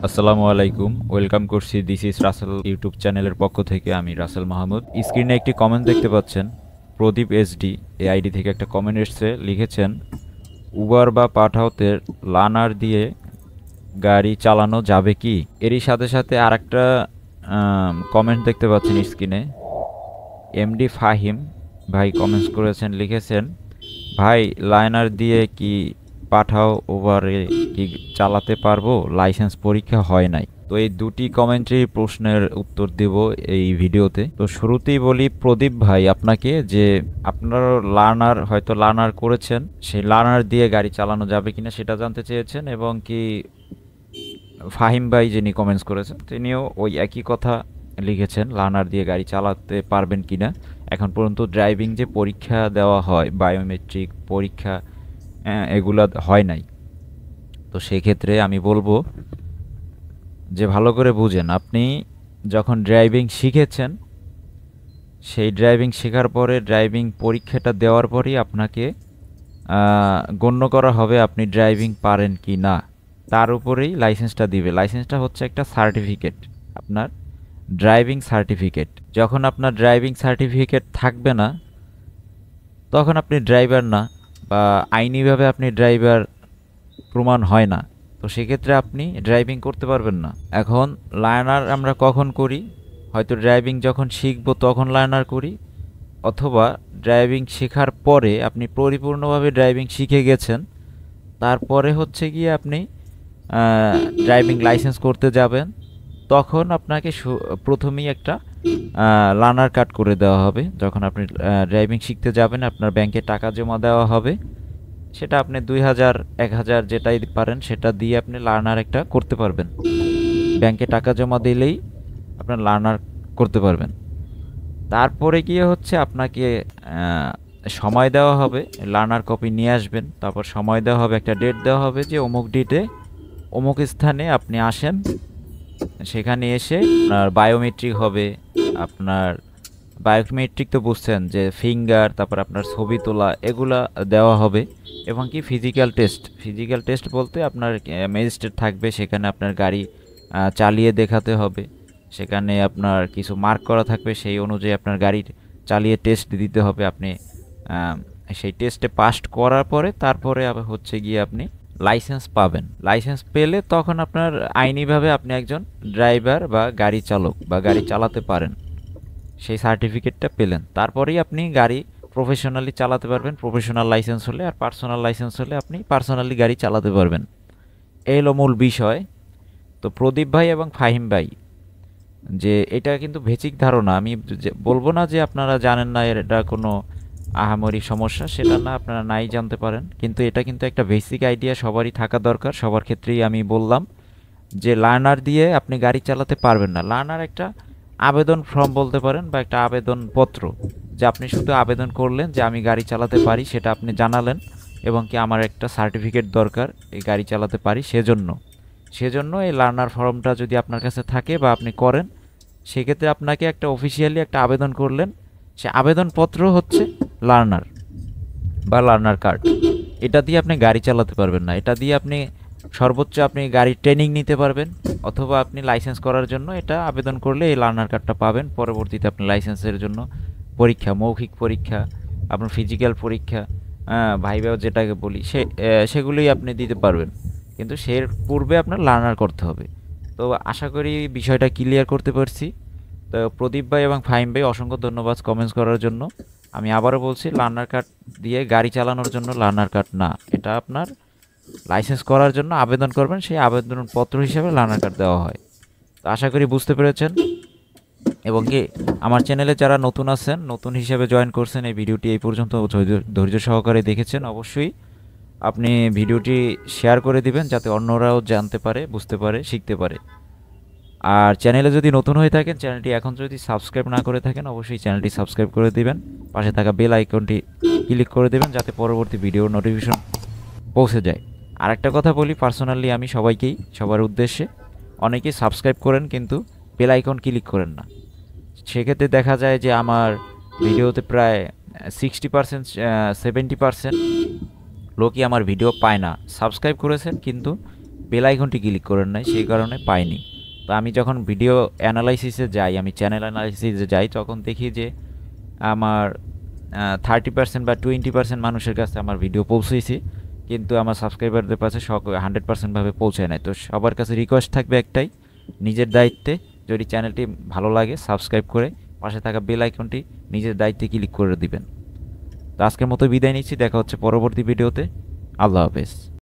আসসালামু আলাইকুম, ওয়েলকাম করছি দিস ইজ রাসেল ইউটিউব চ্যানেলের পক্ষ থেকে। আমি রাসেল মাহমুদ। স্ক্রিনে একটি কমেন্ট দেখতে পাচ্ছেন, প্রদীপ এসডি এই আইডি থেকে একটা কমেন্ট এসছে। লিখেছেন, উবার বা পাঠাওতে লার্নার দিয়ে গাড়ি চালানো যাবে কি? এরই সাথে সাথে আর একটা কমেন্ট দেখতে পাচ্ছেন স্ক্রিনে। এমডি ফাহিম ভাই কমেন্টস করেছেন, লিখেছেন, ভাই লাইনার দিয়ে কি পাঠাও ওভারে কি চালাতে পারবো? লাইসেন্স পরীক্ষা হয় নাই। তো এই দুটি কমেন্ট্রি প্রশ্নের উত্তর দেব এই ভিডিওতে। তো শুরুতেই বলি প্রদীপ ভাই আপনাকে, যে আপনার হয়তো লার্নার করেছেন, সেই লার্নার দিয়ে গাড়ি চালানো যাবে কিনা সেটা জানতে চেয়েছেন, এবং কি ফাহিম ভাই যিনি কমেন্টস করেছেন তিনিও ওই একই কথা লিখেছেন, লার্নার দিয়ে গাড়ি চালাতে পারবেন কিনা। এখন পর্যন্ত ড্রাইভিং যে পরীক্ষা দেওয়া হয়, বায়োমেট্রিক পরীক্ষা, এগুলা হয় নাই। তো সেক্ষেত্রে আমি বলবো যে ভালো করে বুঝেন, আপনি যখন ড্রাইভিং শিখেছেন, সেই ড্রাইভিং শেখার পরে ড্রাইভিং পরীক্ষাটা দেওয়ার পরই আপনাকে গণ্য করা হবে আপনি ড্রাইভিং পারেন কি না। তার উপরেই লাইসেন্সটা দিবে। লাইসেন্সটা হচ্ছে একটা সার্টিফিকেট, আপনার ড্রাইভিং সার্টিফিকেট। যখন আপনার ড্রাইভিং সার্টিফিকেট থাকবে না, তখন আপনি ড্রাইভার না, বা আইনিভাবে আপনি ড্রাইভার প্রমাণ হয় না। তো সেক্ষেত্রে আপনি ড্রাইভিং করতে পারবেন না। এখন লার্নার আমরা কখন করি? হয়তো ড্রাইভিং যখন শিখবো তখন লার্নার করি, অথবা ড্রাইভিং শেখার পরে আপনি পরিপূর্ণভাবে ড্রাইভিং শিখে গেছেন, তারপরে হচ্ছে গিয়ে আপনি ড্রাইভিং লাইসেন্স করতে যাবেন। তখন আপনাকে প্রথমেই একটা লার্নার কার্ড করে দেওয়া হবে। যখন আপনি ড্রাইভিং শিখতে যাবেন, আপনার ব্যাংকে টাকা জমা দেওয়া হবে। সেটা আপনি 2000 1000 যেটাই পারেন সেটা দিয়ে আপনি লার্নার একটা করতে পারবেন। ব্যাংকে টাকা জমা দিলেই আপনার লার্নার করতে পারবেন। তারপরে গিয়ে হচ্ছে আপনাকে সময় দেওয়া হবে, লার্নার কপি নিয়ে আসবেন। তারপর সময় দেওয়া হবে, একটা ডেট দেওয়া হবে যে অমুক ডেটে অমুক স্থানে আপনি আসেন। সেখানে এসে আপনার বায়োমেট্রিক হবে। আপনার বায়োমেট্রিক তো বুঝছেন, যে ফিঙ্গার, তারপর আপনার ছবি তোলা, এগুলা দেওয়া হবে। এবং কি ফিজিক্যাল টেস্ট বলতে আপনার ম্যাজিস্ট্রেট থাকবে, সেখানে আপনার গাড়ি চালিয়ে দেখাতে হবে। সেখানে আপনার কিছু মার্ক করা থাকবে, সেই অনুযায়ী আপনার গাড়ির চালিয়ে টেস্ট দিতে হবে। আপনি সেই টেস্টে পাস করার পরে তারপরে হচ্ছে গিয়ে আপনি লাইসেন্স পাবেন। লাইসেন্স পেলে তখন আপনার আইনিভাবে আপনি একজন ড্রাইভার বা গাড়ি চালক বা গাড়ি চালাতে পারেন। সেই সার্টিফিকেটটা পেলেন, তারপরেই আপনি গাড়ি প্রফেশনালি চালাতে পারবেন। প্রফেশনাল লাইসেন্স হলে, আর পার্সোনাল লাইসেন্স হলে আপনি পার্সোনালি গাড়ি চালাতে পারবেন। এই হলো মূল বিষয়। তো প্রদীপ ভাই এবং ফাহিম ভাই, যে এটা কিন্তু বেসিক ধারণা। আমি বলবো না যে আপনারা জানেন না, এটা কোনো আহামরি সমস্যা, সেটা না, আপনারা নাই জানতে পারেন, কিন্তু এটা কিন্তু একটা বেসিক আইডিয়া সবারই থাকা দরকার। সবার ক্ষেত্রেই আমি বললাম যে লার্নার দিয়ে আপনি গাড়ি চালাতে পারবেন না। লার্নার একটা আবেদন ফর্ম বলতে পারেন, বা একটা আবেদনপত্র, যে আপনি শুধু আবেদন করলেন যে আমি গাড়ি চালাতে পারি, সেটা আপনি জানালেন, এবং কি আমার একটা সার্টিফিকেট দরকার এই গাড়ি চালাতে পারি সেজন্য এই লার্নার ফর্মটা যদি আপনার কাছে থাকে বা আপনি করেন, সেক্ষেত্রে আপনাকে একটা অফিসিয়ালি একটা আবেদন করলেন। সে আবেদনপত্র হচ্ছে লার্নার বা লার্নার কার্ড। এটা দিয়ে আপনি গাড়ি চালাতে পারবেন না। এটা দিয়ে আপনি সর্বোচ্চ আপনি গাড়ির ট্রেনিং নিতে পারবেন, অথবা আপনি লাইসেন্স করার জন্য এটা আবেদন করলে এই লার্নার কার্ডটা পাবেন। পরবর্তীতে আপনি লাইসেন্সের জন্য পরীক্ষা, মৌখিক পরীক্ষা, আপনার ফিজিক্যাল পরীক্ষা, ভাইভা যেটাকে বলি, সেগুলোই আপনি দিতে পারবেন। কিন্তু সের পূর্বে আপনার লার্নার করতে হবে। তো আশা করি বিষয়টা ক্লিয়ার করতে পারছি। তো প্রদীপ ভাই এবং ফাহিম ভাই, অসংখ্য ধন্যবাদ কমেন্টস করার জন্য। আমি আবারও বলছি, লার্নার কার্ড দিয়ে গাড়ি চালানোর জন্য লার্নার কার্ড না, এটা আপনার লাইসেন্স করার জন্য আবেদন করবেন, সেই আবেদনপত্র হিসেবে লার্নার কার্ড দেওয়া হয়। তো আশা করি বুঝতে পেরেছেন। এবং কি আমার চ্যানেলে যারা নতুন আছেন, নতুন হিসেবে জয়েন করছেন, এই ভিডিওটি এই পর্যন্ত ধৈর্য সহকারে দেখেছেন, অবশ্যই আপনি ভিডিওটি শেয়ার করে দিবেন, যাতে অন্যরাও জানতে পারে, বুঝতে পারে, শিখতে পারে। আর চ্যানেলে যদি নতুন হয়ে থাকেন, চ্যানেলটি এখন যদি সাবস্ক্রাইব না করে থাকেন, অবশ্যই চ্যানেলটি সাবস্ক্রাইব করে দিবেন। পাশে থাকা বেল আইকনটি ক্লিক করে দেবেন, যাতে পরবর্তী ভিডিওর নোটিফিকেশন পৌঁছে যায়। আর একটা কথা বলি পার্সোনালি আমি সবার উদ্দেশ্যে, অনেকেই সাবস্ক্রাইব করেন কিন্তু বেল আইকন ক্লিক করেন না। সেক্ষেত্রে দেখা যায় যে আমার ভিডিওতে প্রায় 60% 70% লোকই আমার ভিডিও পায় না। সাবস্ক্রাইব করেছেন কিন্তু বেল আইকনটি ক্লিক করেন নাই, সেই কারণে পাইনি। তো আমি যখন ভিডিও অ্যানালাইসিসে যাই, আমি চ্যানেল অ্যানালাইসিসে যাই, তখন দেখি যে আমার 30% বা 20% মানুষের কাছে আমার ভিডিও পৌঁছেছি, কিন্তু আমার সাবস্ক্রাইবারদের কাছে 100%ভাবে পৌঁছায় নাই। তো সবার কাছে রিকোয়েস্ট থাকবে একটাই, নিজের দায়িত্বে যদি চ্যানেলটি ভালো লাগে সাবস্ক্রাইব করে পাশে থাকা বেল আইকনটি নিজের দায়িত্বে ক্লিক করে দিবেন। তো আজকের মতো বিদায় নিচ্ছি, দেখা হচ্ছে পরবর্তী ভিডিওতে। আল্লাহ হাফেজ।